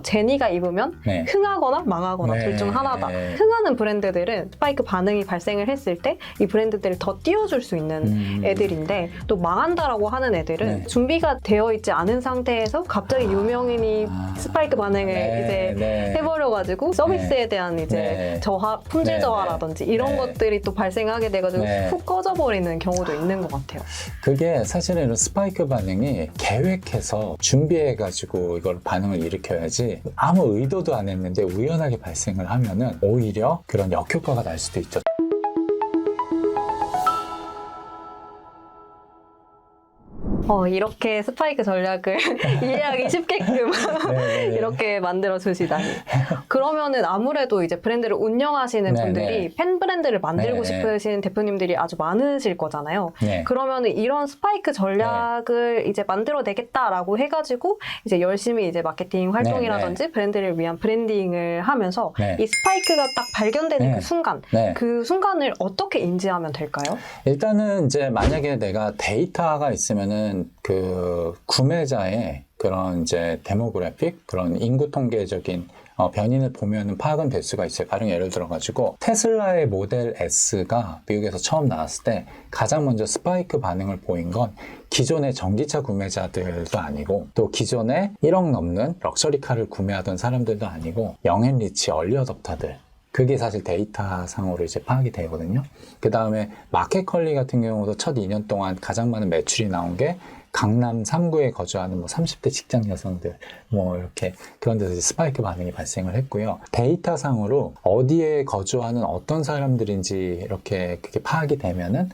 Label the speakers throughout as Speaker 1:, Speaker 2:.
Speaker 1: 제니가 입으면
Speaker 2: 네.
Speaker 1: 흥하거나 망하거나
Speaker 2: 네.
Speaker 1: 둘 중 하나다. 흥하는 브랜드들은 스파이크 반응이 발생을 했을 때 이 브랜드들을 더 띄워줄 수 있는 애들인데, 또 망한다라고 하는 애들은
Speaker 2: 네.
Speaker 1: 준비가 되어 있지 않은 상태에서 갑자기 유명인이 스파이크 반응을 이제 해버려가지고 서비스에 대한 이제 저하, 품질 저하라든지 이런 것들이 또 발생하게 돼가지고 훅 꺼져버리는 경우도 있는 것 같아요.
Speaker 2: 그게 사실은 이런 스파이크 반응이 계획해서 준비해가지고 이걸 반응을 일으켜야지, 아무 의도도 안 했는데 우연하게 발생을 하면은 오히려 그런 역효과가 날 수도 있죠.
Speaker 1: 이렇게 스파이크 전략을 이해하기 쉽게끔 이렇게 만들어 주시다니. 그러면은 아무래도 이제 브랜드를 운영하시는 분들이 팬 브랜드를 만들고 싶으신 대표님들이 아주 많으실 거잖아요. 그러면은 이런 스파이크 전략을 이제 만들어내겠다라고 해가지고 이제 열심히 이제 마케팅 활동이라든지 브랜드를 위한 브랜딩을 하면서 이 스파이크가 딱 발견되는 그 순간을 어떻게 인지하면 될까요?
Speaker 2: 일단은 이제 만약에 내가 데이터가 있으면은 그 구매자의 그런 이제 데모그래픽, 그런 인구 통계적인 변인을 보면은 파악은 될 수가 있어요. 가령 예를 들어가지고 테슬라의 모델 S가 미국에서 처음 나왔을 때 가장 먼저 스파이크 반응을 보인 건 기존의 전기차 구매자들도 아니고, 또 기존에 1억 넘는 럭셔리카를 구매하던 사람들도 아니고, 영앤리치 얼리 어댑터들, 그게 사실 데이터상으로 이제 파악이 되거든요. 그 다음에 마켓컬리 같은 경우도 첫 2년 동안 가장 많은 매출이 나온 게 강남 3구에 거주하는 30대 직장 여성들, 이렇게 그런 데서 이제 스파이크 반응이 발생을 했고요. 데이터상으로 어디에 거주하는 어떤 사람들인지 이렇게 그게 파악이 되면은,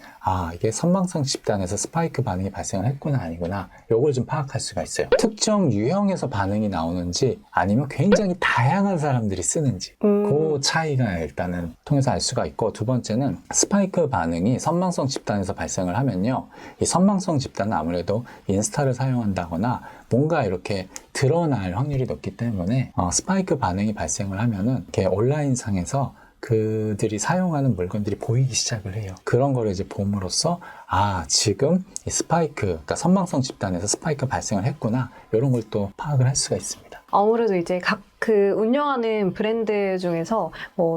Speaker 2: 이게 선망성 집단에서 스파이크 반응이 발생을 했구나 아니구나, 요걸 좀 파악할 수가 있어요. 특정 유형에서 반응이 나오는지 아니면 굉장히 다양한 사람들이 쓰는지, 그 차이가 일단은 통해서 알 수가 있고, 두 번째는 스파이크 반응이 선망성 집단에서 발생을 하면요, 이 선망성 집단은 아무래도 인스타를 사용한다거나 뭔가 이렇게 드러날 확률이 높기 때문에 스파이크 반응이 발생을 하면은 이렇게 온라인상에서 그들이 사용하는 물건들이 보이기 시작을 해요. 그런 거를 이제 봄으로써 지금 이 스파이크, 그러니까 선망성 집단에서 스파이크 발생을 했구나, 이런 걸 또 파악을 할 수가 있습니다.
Speaker 1: 아무래도 이제 각 운영하는 브랜드 중에서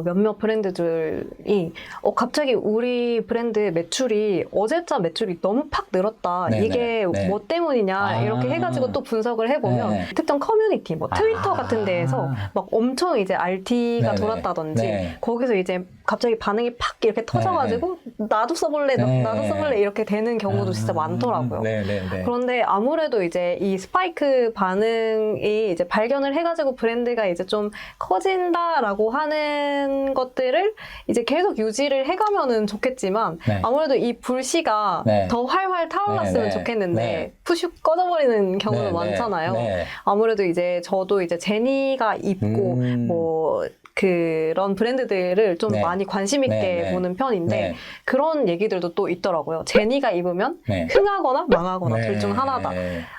Speaker 1: 몇몇 브랜드들이 갑자기 우리 브랜드 매출이 어제자 매출이 너무 팍 늘었다. 이게 뭐 때문이냐 이렇게 해가지고 또 분석을 해보면 특정 커뮤니티, 트위터 같은 데에서 막 엄청 이제 RT가 돌았다든지 거기서 이제 갑자기 반응이 팍 이렇게 터져가지고 나도 써볼래, 나도 써볼래 이렇게 되는 경우도 진짜 많더라고요. 그런데 아무래도 이제 이 스파이크 반응이 이제 발견을 해가지고 브랜드가 이제 좀 커진다라고 하는 것들을 이제 계속 유지를 해가면은 좋겠지만, 아무래도 이 불씨가 더 활활 타올랐으면 좋겠는데 푸슉 꺼져버리는 경우도 많잖아요. 아무래도 이제 저도 이제 제니가 입고 그런 브랜드들을 좀 많이 관심 있게 보는 편인데 그런 얘기들도 또 있더라고요. 제니가 입으면 흥하거나 망하거나 둘 중 하나다.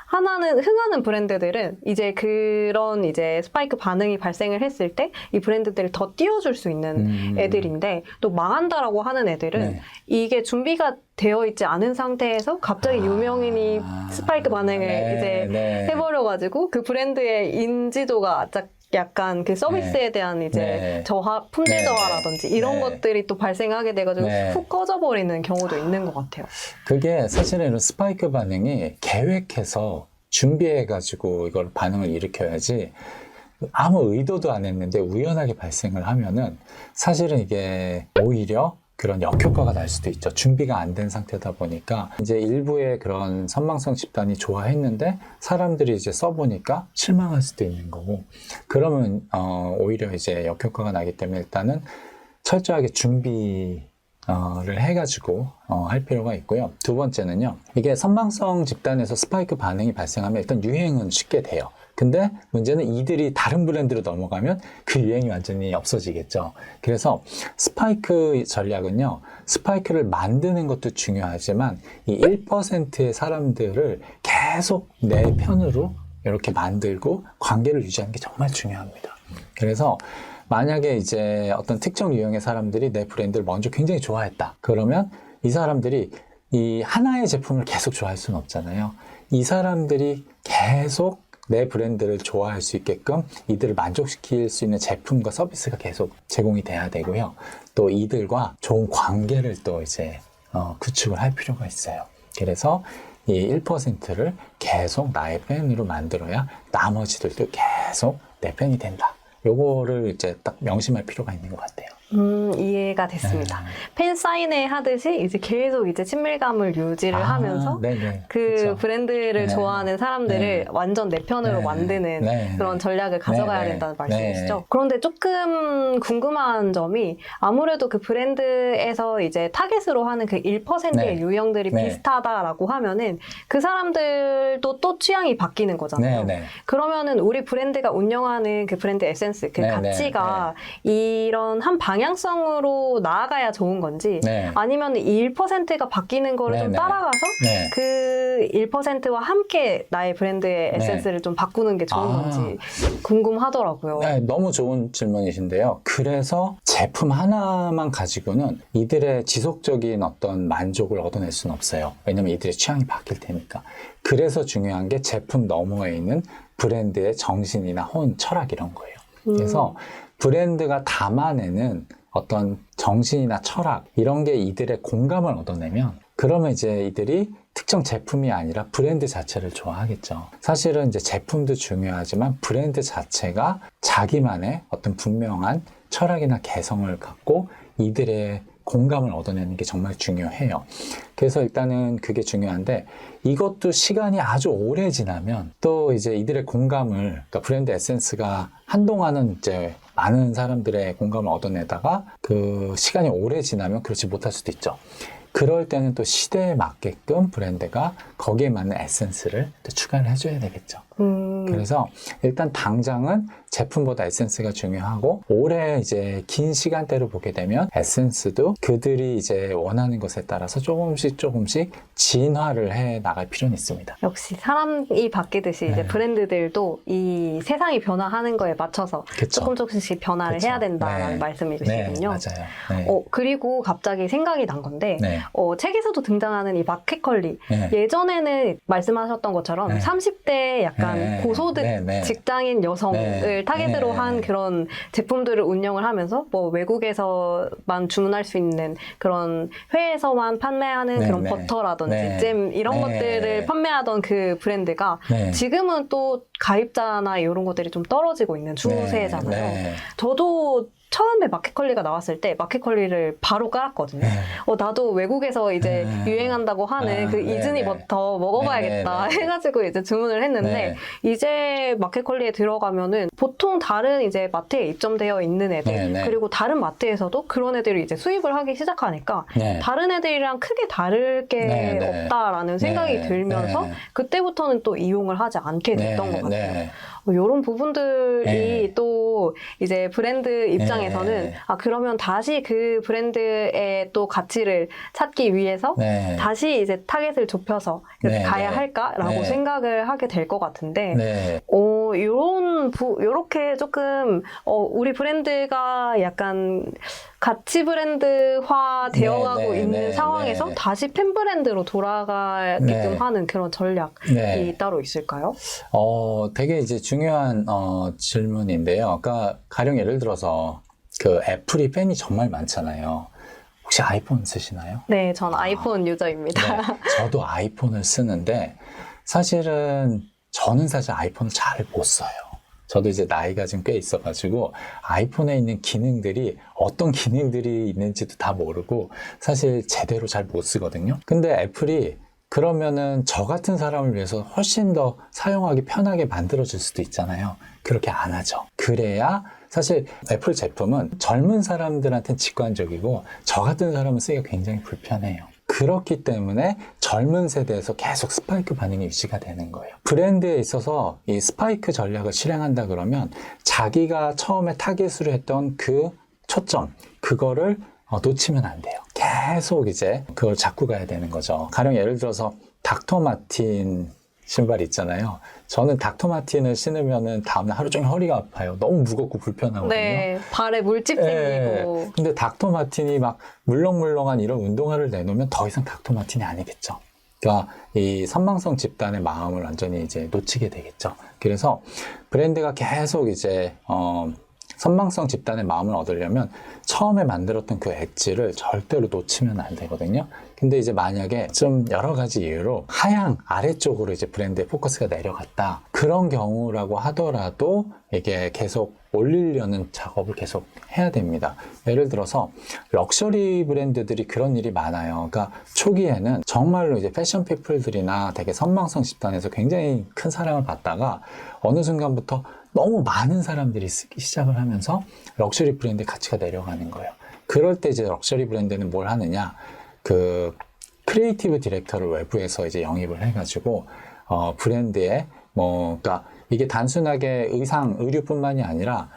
Speaker 1: 하나는 흥하는 브랜드들은 이제 그런 이제 스파이크 반응이 발생을 했을 때 이 브랜드들을 더 띄워줄 수 있는 애들인데, 또 망한다라고 하는 애들은 이게 준비가 되어 있지 않은 상태에서 갑자기 유명인이 스파이크 반응을 이제 해버려가지고 그 브랜드의 인지도가 약간 그 서비스에 대한 이제 품질 저하라든지 이런 것들이 또 발생하게 돼가지고 훅 꺼져버리는 경우도 있는 것 같아요.
Speaker 2: 그게 사실은 이런 스파이크 반응이 계획해서 준비해가지고 이걸 반응을 일으켜야지, 아무 의도도 안 했는데 우연하게 발생을 하면은 사실은 이게 오히려 그런 역효과가 날 수도 있죠. 준비가 안 된 상태다 보니까 이제 일부의 그런 선망성 집단이 좋아했는데 사람들이 이제 써보니까 실망할 수도 있는 거고, 그러면 오히려 이제 역효과가 나기 때문에 일단은 철저하게 준비를 해가지고 할 필요가 있고요. 두 번째는요, 이게 선망성 집단에서 스파이크 반응이 발생하면 일단 유행은 쉽게 돼요. 근데 문제는 이들이 다른 브랜드로 넘어가면 그 유행이 완전히 없어지겠죠. 그래서 스파이크 전략은요, 스파이크를 만드는 것도 중요하지만 이 1%의 사람들을 계속 내 편으로 이렇게 만들고 관계를 유지하는 게 정말 중요합니다. 그래서 만약에 이제 어떤 특정 유형의 사람들이 내 브랜드를 먼저 굉장히 좋아했다. 그러면 이 사람들이 이 하나의 제품을 계속 좋아할 수는 없잖아요. 이 사람들이 계속 내 브랜드를 좋아할 수 있게끔 이들을 만족시킬 수 있는 제품과 서비스가 계속 제공이 돼야 되고요. 또 이들과 좋은 관계를 또 이제 구축을 할 필요가 있어요. 그래서 이 1%를 계속 나의 팬으로 만들어야 나머지들도 계속 내 팬이 된다. 요거를 이제 딱 명심할 필요가 있는 것 같아요.
Speaker 1: 이해가 됐습니다. 팬 사인회 하듯이 이제 계속 이제 친밀감을 유지를 하면서
Speaker 2: 네네.
Speaker 1: 그
Speaker 2: 그쵸.
Speaker 1: 브랜드를
Speaker 2: 네.
Speaker 1: 좋아하는 사람들을
Speaker 2: 네.
Speaker 1: 완전 내 편으로
Speaker 2: 네.
Speaker 1: 만드는
Speaker 2: 네.
Speaker 1: 그런 전략을 가져가야
Speaker 2: 네.
Speaker 1: 된다는
Speaker 2: 네.
Speaker 1: 말씀이시죠? 그런데 조금 궁금한 점이 아무래도 그 브랜드에서 이제 타겟으로 하는 그 1%의
Speaker 2: 네.
Speaker 1: 유형들이
Speaker 2: 네.
Speaker 1: 비슷하다라고 하면은 그 사람들도 또 취향이 바뀌는 거잖아요.
Speaker 2: 네네.
Speaker 1: 그러면은 우리 브랜드가 운영하는 그 브랜드 에센스, 그
Speaker 2: 네,
Speaker 1: 가치가 이런 한 방향성으로 나아가야 좋은 건지
Speaker 2: 네.
Speaker 1: 아니면 이 1%가 바뀌는 거를
Speaker 2: 네,
Speaker 1: 좀
Speaker 2: 네.
Speaker 1: 따라가서
Speaker 2: 네.
Speaker 1: 그 1%와 함께 나의 브랜드의
Speaker 2: 네.
Speaker 1: 에센스를 좀 바꾸는 게 좋은
Speaker 2: 아.
Speaker 1: 건지 궁금하더라고요.
Speaker 2: 네, 너무 좋은 질문이신데요. 그래서 제품 하나만 가지고는 이들의 지속적인 어떤 만족을 얻어낼 수는 없어요. 왜냐면 이들의 취향이 바뀔 테니까. 그래서 중요한 게 제품 너머에 있는 브랜드의 정신이나 혼, 철학 이런 거예요. 그래서 브랜드가 담아내는 어떤 정신이나 철학 이런 게 이들의 공감을 얻어내면 그러면 이제 이들이 특정 제품이 아니라 브랜드 자체를 좋아하겠죠. 사실은 이제 제품도 중요하지만 브랜드 자체가 자기만의 어떤 분명한 철학이나 개성을 갖고 이들의 공감을 얻어내는 게 정말 중요해요. 그래서 일단은 그게 중요한데 이것도 시간이 아주 오래 지나면 또 이제 이들의 공감을, 그러니까 브랜드 에센스가 한동안은 이제 많은 사람들의 공감을 얻어내다가 그 시간이 오래 지나면 그렇지 못할 수도 있죠. 그럴 때는 또 시대에 맞게끔 브랜드가 거기에 맞는 에센스를 또 추가를 해줘야 되겠죠. 그래서 일단 당장은 제품보다 에센스가 중요하고 오래 이제 긴 시간대로 보게 되면 에센스도 그들이 이제 원하는 것에 따라서 조금씩 진화를 해 나갈 필요는 있습니다.
Speaker 1: 역시 사람이 바뀌듯이 이제
Speaker 2: 네.
Speaker 1: 브랜드들도 이 세상이 변화하는 거에 맞춰서
Speaker 2: 그쵸.
Speaker 1: 조금씩 변화를
Speaker 2: 그쵸.
Speaker 1: 해야 된다는
Speaker 2: 네.
Speaker 1: 말씀이시군요.
Speaker 2: 맞아요. 네.
Speaker 1: 그리고 갑자기 생각이 난 건데
Speaker 2: 네.
Speaker 1: 책에서도 등장하는 이 마켓컬리
Speaker 2: 네.
Speaker 1: 예전에는 말씀하셨던 것처럼
Speaker 2: 네.
Speaker 1: 30대 약간
Speaker 2: 네.
Speaker 1: 고소득
Speaker 2: 네. 네.
Speaker 1: 직장인 여성을
Speaker 2: 네.
Speaker 1: 타겟으로
Speaker 2: 네.
Speaker 1: 한 그런 제품들을 운영을 하면서 뭐 외국에서만 주문할 수 있는 그런 회에서만 판매하는
Speaker 2: 네.
Speaker 1: 그런
Speaker 2: 네.
Speaker 1: 버터라든지
Speaker 2: 네.
Speaker 1: 잼 이런
Speaker 2: 네.
Speaker 1: 것들을 판매하던 그 브랜드가
Speaker 2: 네.
Speaker 1: 지금은 또 가입자나 이런 것들이 좀 떨어지고 있는 추세잖아요.
Speaker 2: 네.
Speaker 1: 저도 처음에 마켓컬리가 나왔을 때 마켓컬리를 바로 깔았거든요.
Speaker 2: 네.
Speaker 1: 나도 외국에서 이제 유행한다고 하는 그 이즈니 버터 먹어봐야겠다 해가지고 이제 주문을 했는데 이제 마켓컬리에 들어가면은 보통 다른 이제 마트에 입점되어 있는 애들 그리고 다른 마트에서도 그런 애들이 이제 수입을 하기 시작하니까 다른 애들이랑 크게 다를 게 없다라는 생각이 들면서 그때부터는 또 이용을 하지 않게 됐던 것 같아요. 이런 부분들이 또 이제 브랜드 입장에서는 그러면 다시 그 브랜드의 또 가치를 찾기 위해서 다시 이제 타겟을 좁혀서 이렇게 가야 할까라고 생각을 하게 될 것 같은데 요렇게 조금 우리 브랜드가 약간 가치 브랜드화 되어가고 있는 상황에서 다시 팬 브랜드로 돌아가게끔 하는 그런 전략이 따로 있을까요?
Speaker 2: 되게 이제 중요한 질문인데요. 그러니까 가령 예를 들어서 그 애플이 팬이 정말 많잖아요. 혹시 아이폰 쓰시나요?
Speaker 1: 네, 전 아이폰 유저입니다.
Speaker 2: 네, 저도 아이폰을 쓰는데 사실은 저는 사실 아이폰을 잘 못 써요. 저도 이제 나이가 좀 꽤 있어가지고 아이폰에 있는 기능들이 어떤 기능들이 있는지도 다 모르고 사실 제대로 잘 못 쓰거든요. 근데 애플이 그러면은 저 같은 사람을 위해서 훨씬 더 사용하기 편하게 만들어줄 수도 있잖아요. 그렇게 안 하죠. 그래야 사실 애플 제품은 젊은 사람들한테는 직관적이고 저 같은 사람은 쓰기가 굉장히 불편해요. 그렇기 때문에 젊은 세대에서 계속 스파이크 반응이 유지가 되는 거예요. 브랜드에 있어서 이 스파이크 전략을 실행한다 그러면 자기가 처음에 타겟으로 했던 그 초점, 그거를 놓치면 안 돼요. 계속 이제 그걸 잡고 가야 되는 거죠. 가령 예를 들어서 닥터 마틴 신발 있잖아요. 저는 닥터 마틴을 신으면은 다음날 하루 종일 허리가 아파요. 너무 무겁고 불편하거든요.
Speaker 1: 네, 발에 물집 생기고.
Speaker 2: 근데 닥터 마틴이 막 물렁물렁한 이런 운동화를 내놓으면 더 이상 닥터 마틴이 아니겠죠. 그러니까 이 선망성 집단의 마음을 완전히 이제 놓치게 되겠죠. 그래서 브랜드가 계속 이제 선망성 집단의 마음을 얻으려면 처음에 만들었던 그 엣지를 절대로 놓치면 안 되거든요. 근데 이제 만약에 좀 여러 가지 이유로 하향 아래쪽으로 이제 브랜드의 포커스가 내려갔다. 그런 경우라고 하더라도 이게 계속 올리려는 작업을 계속 해야 됩니다. 예를 들어서 럭셔리 브랜드들이 그런 일이 많아요. 그러니까 초기에는 정말로 이제 패션 피플들이나 되게 선망성 집단에서 굉장히 큰 사랑을 받다가 어느 순간부터 너무 많은 사람들이 쓰기 시작을 하면서 럭셔리 브랜드의 가치가 내려가는 거예요. 그럴 때 이제 럭셔리 브랜드는 뭘 하느냐, 그 크리에이티브 디렉터를 외부에서 이제 영입을 해가지고 브랜드에 그러니까 이게 단순하게 의상, 의류뿐만이 아니라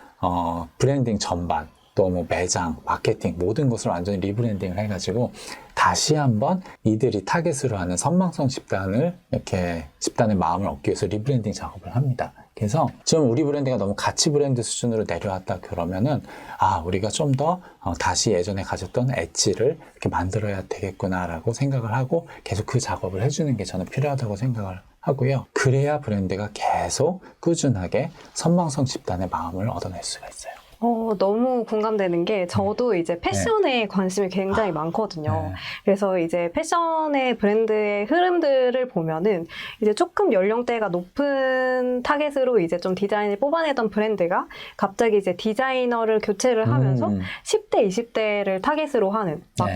Speaker 2: 브랜딩 전반, 또 뭐 매장, 마케팅 모든 것을 완전히 리브랜딩을 해가지고 다시 한번 이들이 타겟으로 하는 선망성 집단을 이렇게 집단의 마음을 얻기 위해서 리브랜딩 작업을 합니다. 그래서 좀 우리 브랜드가 너무 가치 브랜드 수준으로 내려왔다 그러면은 우리가 좀 더 다시 예전에 가졌던 엣지를 이렇게 만들어야 되겠구나라고 생각을 하고 계속 그 작업을 해주는 게 저는 필요하다고 생각을 하고요. 그래야 브랜드가 계속 꾸준하게 선망성 집단의 마음을 얻어낼 수가 있어요.
Speaker 1: 너무 공감되는 게 저도 이제 패션에 관심이 굉장히 많거든요. 그래서 이제 패션의 브랜드의 흐름들을 보면은 이제 조금 연령대가 높은 타겟으로 이제 좀 디자인을 뽑아내던 브랜드가 갑자기 이제 디자이너를 교체를 하면서 10대, 20대를 타겟으로 하는 막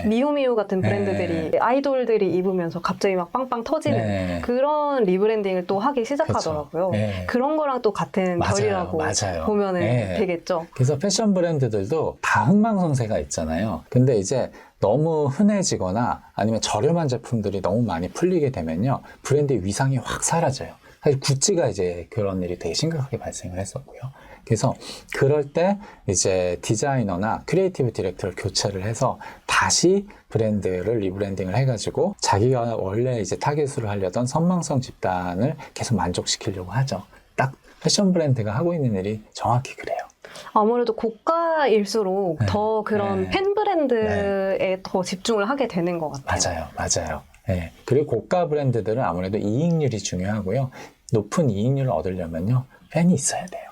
Speaker 1: 미우미우 같은 브랜드들이 아이돌들이 입으면서 갑자기 막 빵빵 터지는 그런 리브랜딩을 또 하기 시작하더라고요. 그렇죠. 그런 거랑 또 같은 결이라고 보면은 되겠죠.
Speaker 2: 그래서 패션 브랜드들도 다 흥망성쇠가 있잖아요. 근데 이제 너무 흔해지거나 아니면 저렴한 제품들이 너무 많이 풀리게 되면요, 브랜드의 위상이 확 사라져요. 사실 구찌가 이제 그런 일이 되게 심각하게 발생을 했었고요. 그래서 그럴 때 이제 디자이너나 크리에이티브 디렉터를 교체를 해서 다시 브랜드를 리브랜딩을 해가지고 자기가 원래 이제 타겟으로 하려던 선망성 집단을 계속 만족시키려고 하죠. 딱 패션 브랜드가 하고 있는 일이 정확히 그래요.
Speaker 1: 아무래도 고가일수록 더 그런 팬 브랜드에 더 집중을 하게 되는 것 같아요.
Speaker 2: 맞아요. 그리고 고가 브랜드들은 아무래도 이익률이 중요하고요. 높은 이익률을 얻으려면요, 팬이 있어야 돼요.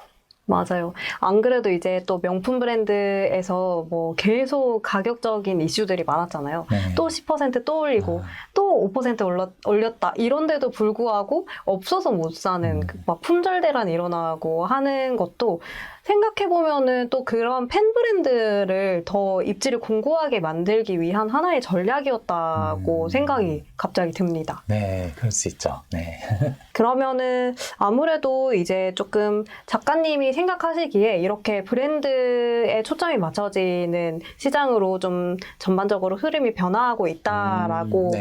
Speaker 1: 맞아요. 안 그래도 이제 또 명품 브랜드에서 뭐 계속 가격적인 이슈들이 많았잖아요. 또 10% 또 올리고 또 5% 올렸다. 이런데도 불구하고 없어서 못 사는 막 품절 대란이 일어나고 하는 것도 생각해보면은 또 그런 팬 브랜드를 더 입지를 공고하게 만들기 위한 하나의 전략이었다고 생각이 갑자기 듭니다.
Speaker 2: 네, 그럴 수 있죠. 네.
Speaker 1: 그러면은 아무래도 이제 조금 작가님이 생각하시기에 이렇게 브랜드에 초점이 맞춰지는 시장으로 좀 전반적으로 흐름이 변화하고 있다라고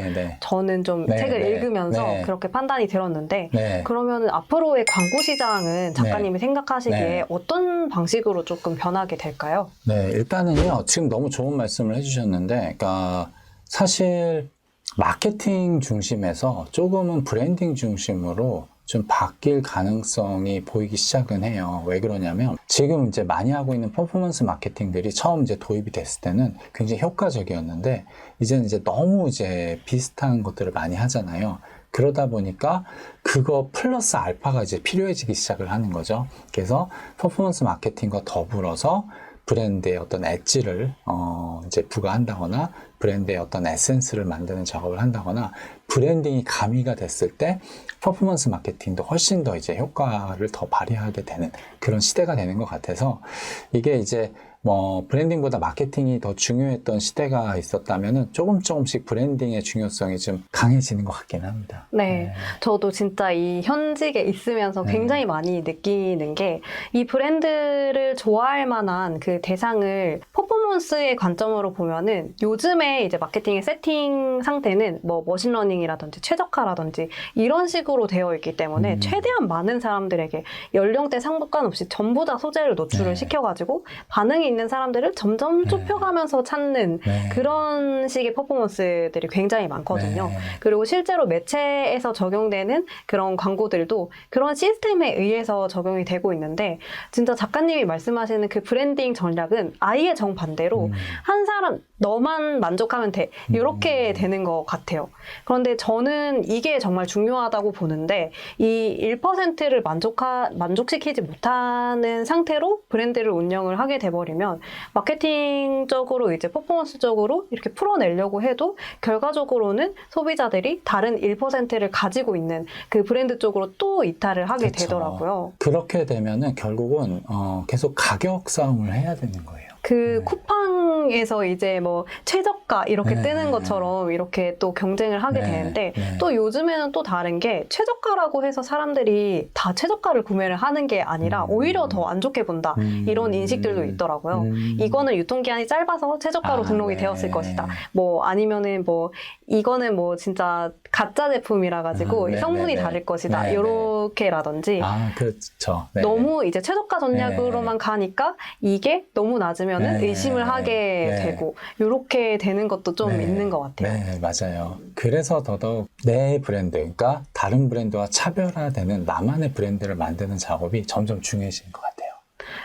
Speaker 1: 저는 좀 책을 읽으면서 그렇게 판단이 들었는데 그러면은 앞으로의 광고 시장은 작가님이 생각하시기에 어떤 방식으로 조금 변하게 될까요?
Speaker 2: 네, 일단은요, 지금 너무 좋은 말씀을 해주셨는데, 그러니까 사실 마케팅 중심에서 조금은 브랜딩 중심으로 좀 바뀔 가능성이 보이기 시작은 해요. 왜 그러냐면 지금 이제 많이 하고 있는 퍼포먼스 마케팅들이 처음 이제 도입이 됐을 때는 굉장히 효과적이었는데 이제는 이제 너무 이제 비슷한 것들을 많이 하잖아요. 그러다 보니까 그거 플러스 알파가 이제 필요해지기 시작을 하는 거죠. 그래서 퍼포먼스 마케팅과 더불어서 브랜드의 어떤 엣지를 이제 부과한다거나 브랜드의 어떤 에센스를 만드는 작업을 한다거나 브랜딩이 가미가 됐을 때 퍼포먼스 마케팅도 훨씬 더 이제 효과를 더 발휘하게 되는 그런 시대가 되는 것 같아서 이게 이제 뭐 브랜딩보다 마케팅이 더 중요했던 시대가 있었다면은 조금씩 브랜딩의 중요성이 좀 강해지는 것 같긴 합니다.
Speaker 1: 네, 저도 진짜 이 현직에 있으면서 굉장히 많이 느끼는 게 이 브랜드를 좋아할 만한 그 대상을 퍼포먼스의 관점으로 보면은 요즘에 이제 마케팅의 세팅 상태는 뭐 머신러닝이라든지 최적화라든지 이런 식으로 되어 있기 때문에 최대한 많은 사람들에게 연령대 상관없이 전부 다 소재를 노출을 시켜가지고 반응이 있는 사람들을 점점 좁혀가면서 찾는 그런 식의 퍼포먼스들이 굉장히 많거든요. 그리고 실제로 매체에서 적용되는 그런 광고들도 그런 시스템에 의해서 적용이 되고 있는데 진짜 작가님이 말씀하시는 그 브랜딩 전략은 아예 정반대로 한 사람 너만 만족하면 돼. 이렇게 되는 것 같아요. 그런데 저는 이게 정말 중요하다고 보는데 이 1%를 만족시키지 못하는 상태로 브랜드를 운영을 하게 돼버리면 마케팅적으로 이제 퍼포먼스적으로 이렇게 풀어내려고 해도 결과적으로는 소비자들이 다른 1%를 가지고 있는 그 브랜드 쪽으로 또 이탈을 하게
Speaker 2: 그쵸.
Speaker 1: 되더라고요.
Speaker 2: 그렇게 되면은 결국은 계속 가격 싸움을 해야 되는 거예요.
Speaker 1: 그 쿠팡에서 이제 뭐 최저가 이렇게
Speaker 2: 네.
Speaker 1: 뜨는 것처럼 이렇게 또 경쟁을 하게
Speaker 2: 네.
Speaker 1: 되는데
Speaker 2: 네.
Speaker 1: 또 요즘에는 또 다른 게 최저가라고 해서 사람들이 다 최저가를 구매를 하는 게 아니라 오히려 더 안 좋게 본다 이런 인식들도 있더라고요. 이거는 유통기한이 짧아서 최저가로 등록이
Speaker 2: 네.
Speaker 1: 되었을 것이다. 뭐 아니면은 뭐 이거는 뭐 진짜 가짜 제품이라 가지고
Speaker 2: 네,
Speaker 1: 성분이
Speaker 2: 네,
Speaker 1: 다를 것이다.
Speaker 2: 네, 네.
Speaker 1: 이렇게라든지
Speaker 2: 그렇죠. 네.
Speaker 1: 너무 이제 최저가 전략으로만 가니까 이게 너무 낮으면은
Speaker 2: 네.
Speaker 1: 의심을 하게
Speaker 2: 네.
Speaker 1: 되고 이렇게 되는 것도 좀
Speaker 2: 네.
Speaker 1: 있는 것 같아요.
Speaker 2: 네, 맞아요. 그래서 더더욱 내 브랜드가 다른 브랜드와 차별화되는 나만의 브랜드를 만드는 작업이 점점 중요해지는 것 같아요.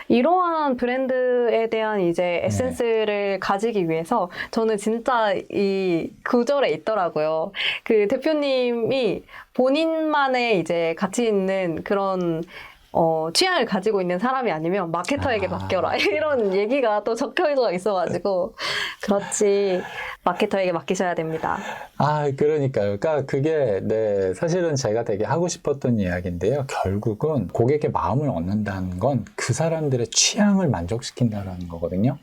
Speaker 1: 이러한 브랜드에 대한 이제 에센스를 가지기 위해서 저는 진짜 이 구절에 있더라고요. 그 대표님이 본인만의 이제 가치 있는 그런 취향을 가지고 있는 사람이 아니면 마케터에게 맡겨라. 이런 얘기가 또 적혀 있어가지고 그렇지. 마케터에게 맡기셔야 됩니다.
Speaker 2: 그러니까요. 그러니까 그게 사실은 제가 되게 하고 싶었던 이야기인데요. 결국은 고객의 마음을 얻는다는 건 그 사람들의 취향을 만족시킨다는 거거든요.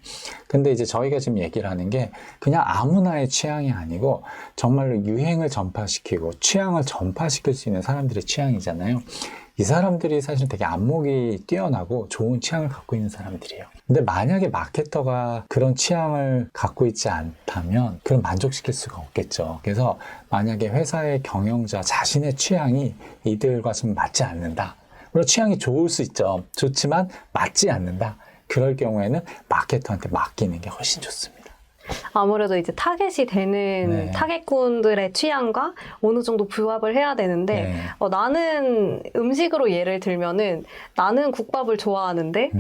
Speaker 2: 근데 이제 저희가 지금 얘기를 하는 게 그냥 아무나의 취향이 아니고 정말로 유행을 전파시키고 취향을 전파시킬 수 있는 사람들의 취향이잖아요. 이 사람들이 사실 되게 안목이 뛰어나고 좋은 취향을 갖고 있는 사람들이에요. 근데 만약에 마케터가 그런 취향을 갖고 있지 않다면 그럼 만족시킬 수가 없겠죠. 그래서 만약에 회사의 경영자 자신의 취향이 이들과 좀 맞지 않는다. 물론 취향이 좋을 수 있죠. 좋지만 맞지 않는다. 그럴 경우에는 마케터한테 맡기는 게 훨씬 좋습니다.
Speaker 1: 아무래도 이제 타겟이 되는 타겟군들의 취향과 어느 정도 부합을 해야 되는데 나는 음식으로 예를 들면은 나는 국밥을 좋아하는데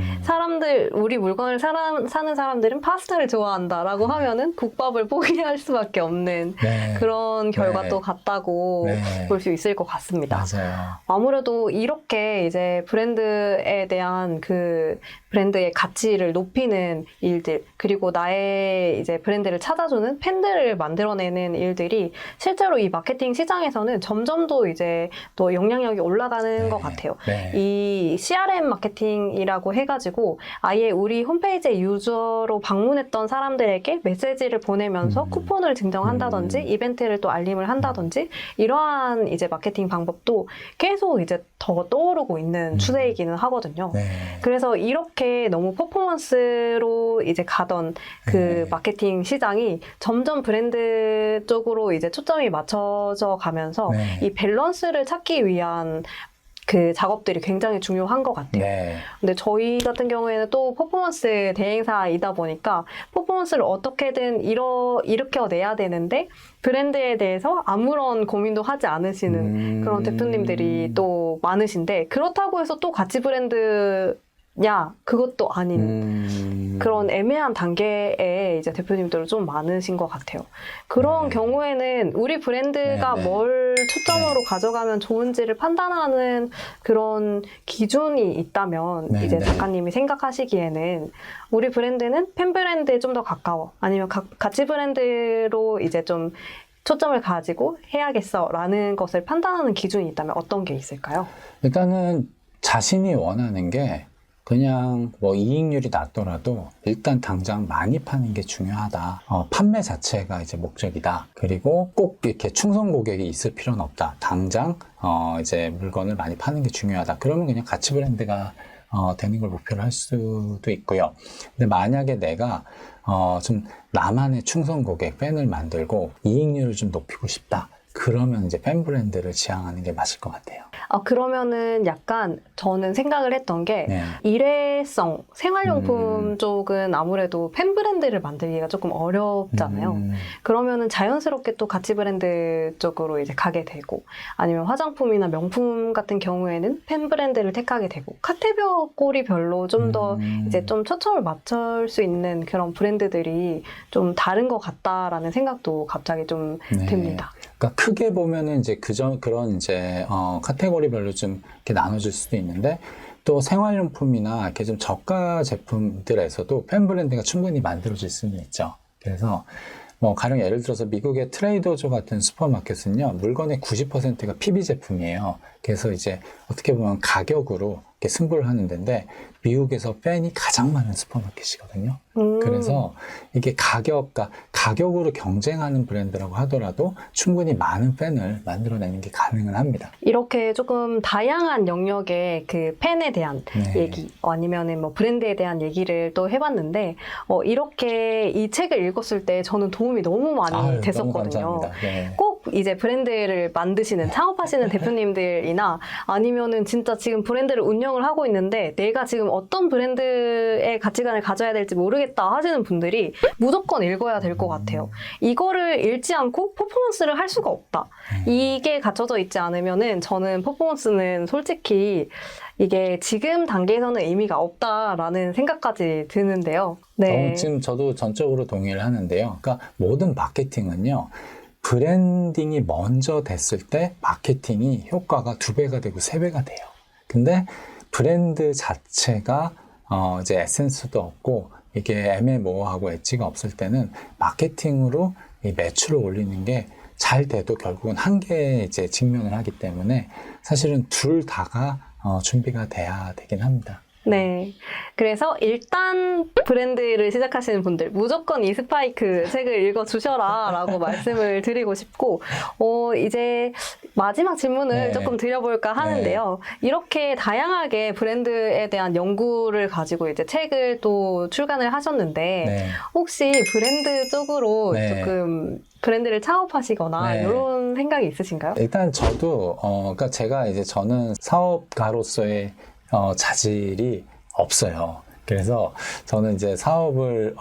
Speaker 1: 우리 물건을 사는 사람들은 파스타를 좋아한다라고 하면은 국밥을 포기할 수밖에 없는 그런 결과도 같다고 볼 수 있을 것 같습니다.
Speaker 2: 맞아요.
Speaker 1: 아무래도 이렇게 이제 브랜드에 대한 그 브랜드의 가치를 높이는 일들, 그리고 나의 이제 브랜드를 찾아주는 팬들을 만들어내는 일들이 실제로 이 마케팅 시장에서는 점점 더 이제 또 영향력이 올라가는 것 같아요. 이 CRM 마케팅이라고 해가지고 아예 우리 홈페이지에 유저로 방문했던 사람들에게 메시지를 보내면서 쿠폰을 증정한다든지 이벤트를 또 알림을 한다든지 이러한 이제 마케팅 방법도 계속 이제 더 떠오르고 있는 추세이기는 하거든요. 그래서 이렇게 너무 퍼포먼스로 이제 가던 그 마케팅 시장이 점점 브랜드 쪽으로 이제 초점이 맞춰져 가면서 이 밸런스를 찾기 위한 그 작업들이 굉장히 중요한 것 같아요. 근데 저희 같은 경우에는 또 퍼포먼스 대행사이다 보니까 퍼포먼스를 어떻게든 일으켜내야 되는데 브랜드에 대해서 아무런 고민도 하지 않으시는 그런 대표님들이 또 많으신데 그렇다고 해서 또 가치 브랜드 그것도 아닌 그런 애매한 단계에 이제 대표님들은 좀 많으신 것 같아요. 그런 경우에는 우리 브랜드가 뭘 초점으로 가져가면 좋은지를 판단하는 그런 기준이 있다면 이제 작가님이 생각하시기에는 우리 브랜드는 팬 브랜드에 좀 더 가까워 아니면 가치 브랜드로 이제 좀 초점을 가지고 해야겠어라는 것을 판단하는 기준이 있다면 어떤 게 있을까요?
Speaker 2: 일단은 자신이 원하는 게 그냥 뭐 이익률이 낮더라도 일단 당장 많이 파는 게 중요하다. 판매 자체가 이제 목적이다. 그리고 꼭 이렇게 충성 고객이 있을 필요는 없다. 당장 이제 물건을 많이 파는 게 중요하다. 그러면 그냥 가치 브랜드가 되는 걸 목표로 할 수도 있고요. 근데 만약에 내가 좀 나만의 충성 고객, 팬을 만들고 이익률을 좀 높이고 싶다. 그러면 이제 팬 브랜드를 지향하는 게 맞을 것 같아요.
Speaker 1: 그러면은 약간 저는 생각을 했던 게
Speaker 2: 네.
Speaker 1: 일회성 생활용품 쪽은 아무래도 팬 브랜드를 만들기가 조금 어렵잖아요. 그러면은 자연스럽게 또 가치 브랜드 쪽으로 이제 가게 되고, 아니면 화장품이나 명품 같은 경우에는 팬 브랜드를 택하게 되고, 카테고리별로 좀 더 이제 좀 초점을 맞출 수 있는 그런 브랜드들이 좀 다른 것 같다라는 생각도 갑자기 좀
Speaker 2: 네.
Speaker 1: 듭니다.
Speaker 2: 그러니까 크게 보면은 이제 그런 이제 카테고리별로 좀 이렇게 나눠질 수도 있는데, 또 생활용품이나 이렇게 좀 저가 제품들에서도 팬 브랜드가 충분히 만들어질 수는 있죠. 그래서 뭐 가령 예를 들어서 미국의 트레이더조 같은 슈퍼마켓은요, 물건의 90%가 PB 제품이에요. 그래서 이제 어떻게 보면 가격으로 이렇게 승부를 하는 데인데, 미국에서 팬이 가장 많은 슈퍼마켓이거든요. 그래서 이게 가격으로 경쟁하는 브랜드라고 하더라도 충분히 많은 팬을 만들어내는 게 가능은 합니다.
Speaker 1: 이렇게 조금 다양한 영역의 그 팬에 대한
Speaker 2: 네.
Speaker 1: 얘기, 아니면은 뭐 브랜드에 대한 얘기를 또 해봤는데, 이렇게 이 책을 읽었을 때 저는 도움이 너무 많이
Speaker 2: 아유,
Speaker 1: 됐었거든요.
Speaker 2: 너무 감사합니다. 네.
Speaker 1: 꼭 이제 브랜드를 만드시는, 창업하시는 대표님들이나 아니면은 진짜 지금 브랜드를 운영을 하고 있는데 내가 지금 어떤 브랜드의 가치관을 가져야 될지 모르겠다 하시는 분들이 무조건 읽어야 될 것 같아요. 이거를 읽지 않고 퍼포먼스를 할 수가 없다. 이게 갖춰져 있지 않으면은 저는 퍼포먼스는 솔직히 이게 지금 단계에서는 의미가 없다라는 생각까지 드는데요. 네.
Speaker 2: 지금 저도 전적으로 동의를 하는데요. 그러니까 모든 마케팅은요, 브랜딩이 먼저 됐을 때 마케팅이 효과가 2배가 되고 3배가 돼요. 근데 브랜드 자체가 이제 에센스도 없고 이게 애매모호하고 엣지가 없을 때는 마케팅으로 이 매출을 올리는 게 잘 돼도 결국은 한계에 이제 직면을 하기 때문에 사실은 둘 다가 준비가 돼야 되긴 합니다.
Speaker 1: 네. 그래서 일단 브랜드를 시작하시는 분들 무조건 이 스파이크 책을 읽어주셔라 라고 말씀을 드리고 싶고, 이제 마지막 질문을
Speaker 2: 네.
Speaker 1: 조금 드려볼까 하는데요. 이렇게 다양하게 브랜드에 대한 연구를 가지고 이제 책을 또 출간을 하셨는데,
Speaker 2: 네.
Speaker 1: 혹시 브랜드 쪽으로
Speaker 2: 네.
Speaker 1: 조금 브랜드를 창업하시거나
Speaker 2: 네.
Speaker 1: 이런 생각이 있으신가요?
Speaker 2: 일단 저도 그러니까 저는 사업가로서의 자질이 없어요. 그래서 저는 이제 사업을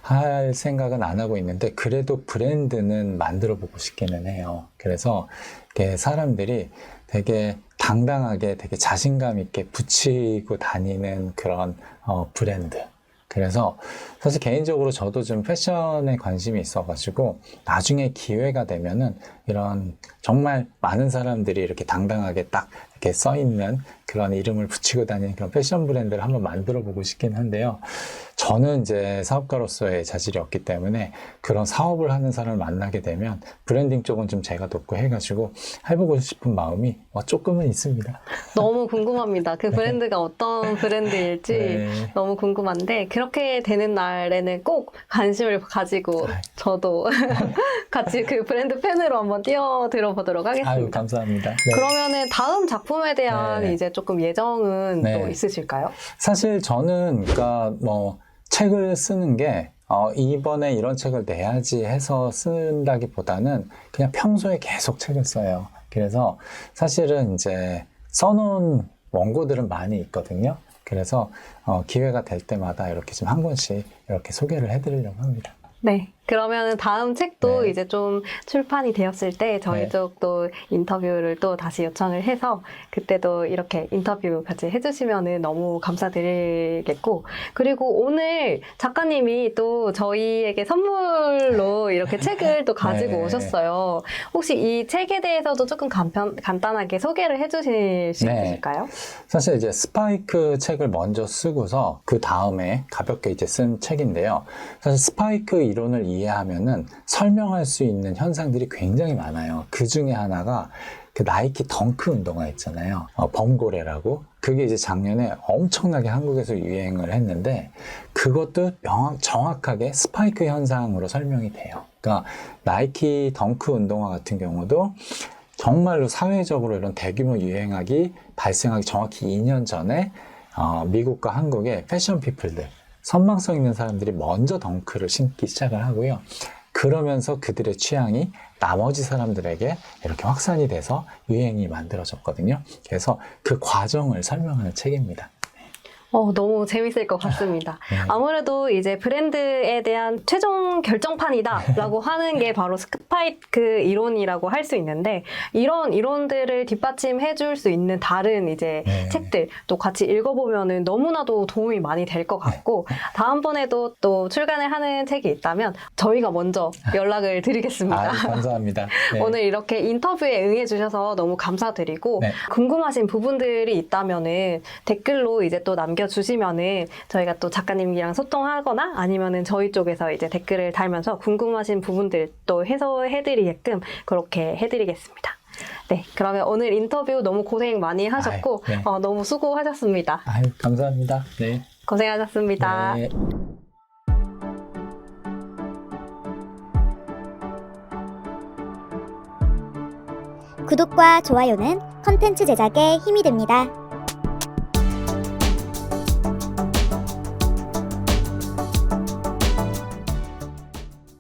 Speaker 2: 할 생각은 안 하고 있는데, 그래도 브랜드는 만들어 보고 싶기는 해요. 그래서 이렇게 사람들이 되게 당당하게 되게 자신감 있게 붙이고 다니는 그런 브랜드. 그래서 사실 개인적으로 저도 좀 패션에 관심이 있어가지고 나중에 기회가 되면은 이런 정말 많은 사람들이 이렇게 당당하게 딱 이렇게 써 있는 그런 이름을 붙이고 다니는 그런 패션 브랜드를 한번 만들어 보고 싶긴 한데요. 저는 이제 사업가로서의 자질이 없기 때문에 그런 사업을 하는 사람을 만나게 되면 브랜딩 쪽은 좀 제가 돕고 해가지고 해보고 싶은 마음이 조금은 있습니다.
Speaker 1: 너무 궁금합니다. 그 브랜드가 어떤 브랜드일지
Speaker 2: 네.
Speaker 1: 너무 궁금한데, 그렇게 되는 날에는 꼭 관심을 가지고 저도 같이 그 브랜드 팬으로 한번 뛰어들어 보도록 하겠습니다.
Speaker 2: 아유, 감사합니다. 네.
Speaker 1: 그러면은 다음 작품에 대한
Speaker 2: 네.
Speaker 1: 이제 조금 예정은
Speaker 2: 네.
Speaker 1: 또 있으실까요?
Speaker 2: 사실 저는 그러니까 뭐 책을 쓰는 게 이번에 이런 책을 내야지 해서 쓴다기보다는 그냥 평소에 계속 책을 써요. 그래서 사실은 이제 써놓은 원고들은 많이 있거든요. 그래서 기회가 될 때마다 이렇게 좀 한 권씩 이렇게 소개를 해드리려고 합니다.
Speaker 1: 네. 그러면 다음 책도
Speaker 2: 네.
Speaker 1: 이제 좀 출판이 되었을 때 저희
Speaker 2: 네.
Speaker 1: 쪽도 인터뷰를 또 다시 요청을 해서 그때도 이렇게 인터뷰 같이 해주시면 너무 감사드리겠고, 그리고 오늘 작가님이 또 저희에게 선물로 이렇게 책을 또 가지고
Speaker 2: 네.
Speaker 1: 오셨어요. 혹시 이 책에 대해서도 조금 간단하게 소개를 해주실 수
Speaker 2: 네.
Speaker 1: 있으실까요?
Speaker 2: 사실 이제 스파이크 책을 먼저 쓰고서 그 다음에 가볍게 이제 쓴 책인데요. 사실 스파이크 이론을 이해하면은 설명할 수 있는 현상들이 굉장히 많아요. 그 중에 하나가 그 나이키 덩크 운동화 있잖아요. 범고래라고. 그게 이제 작년에 엄청나게 한국에서 유행을 했는데, 그것도 정확하게 스파이크 현상으로 설명이 돼요. 그러니까 나이키 덩크 운동화 같은 경우도 정말로 사회적으로 이런 대규모 유행하기 발생하기 정확히 2년 전에 미국과 한국의 패션 피플들, 선망성 있는 사람들이 먼저 덩크를 신기 시작을 하고요. 그러면서 그들의 취향이 나머지 사람들에게 이렇게 확산이 돼서 유행이 만들어졌거든요. 그래서 그 과정을 설명하는 책입니다.
Speaker 1: 너무 재밌을 것 같습니다.
Speaker 2: 네.
Speaker 1: 아무래도 이제 브랜드에 대한 최종 결정판이다라고 하는 게 바로 스파이크 이론이라고 할 수 있는데, 이런 이론들을 뒷받침해 줄 수 있는 다른 이제
Speaker 2: 네.
Speaker 1: 책들 또 같이 읽어보면은 너무나도 도움이 많이 될 것 같고, 다음번에도 또 출간을 하는 책이 있다면 저희가 먼저 연락을 드리겠습니다.
Speaker 2: 감사합니다. 네.
Speaker 1: 오늘 이렇게 인터뷰에 응해주셔서 너무 감사드리고,
Speaker 2: 네.
Speaker 1: 궁금하신 부분들이 있다면은 댓글로 이제 또 남겨주시면은 저희가 또 작가님이랑 소통하거나 아니면은 저희 쪽에서 이제 댓글을 달면서 궁금하신 부분들 또 해소해드리게끔 그렇게 해드리겠습니다. 네, 그러면 오늘 인터뷰 너무 고생 많이 하셨고,
Speaker 2: 네.
Speaker 1: 너무 수고하셨습니다.
Speaker 2: 감사합니다. 네.
Speaker 1: 고생하셨습니다.
Speaker 2: 네.
Speaker 3: 구독과 좋아요는 컨텐츠 제작에 힘이 됩니다.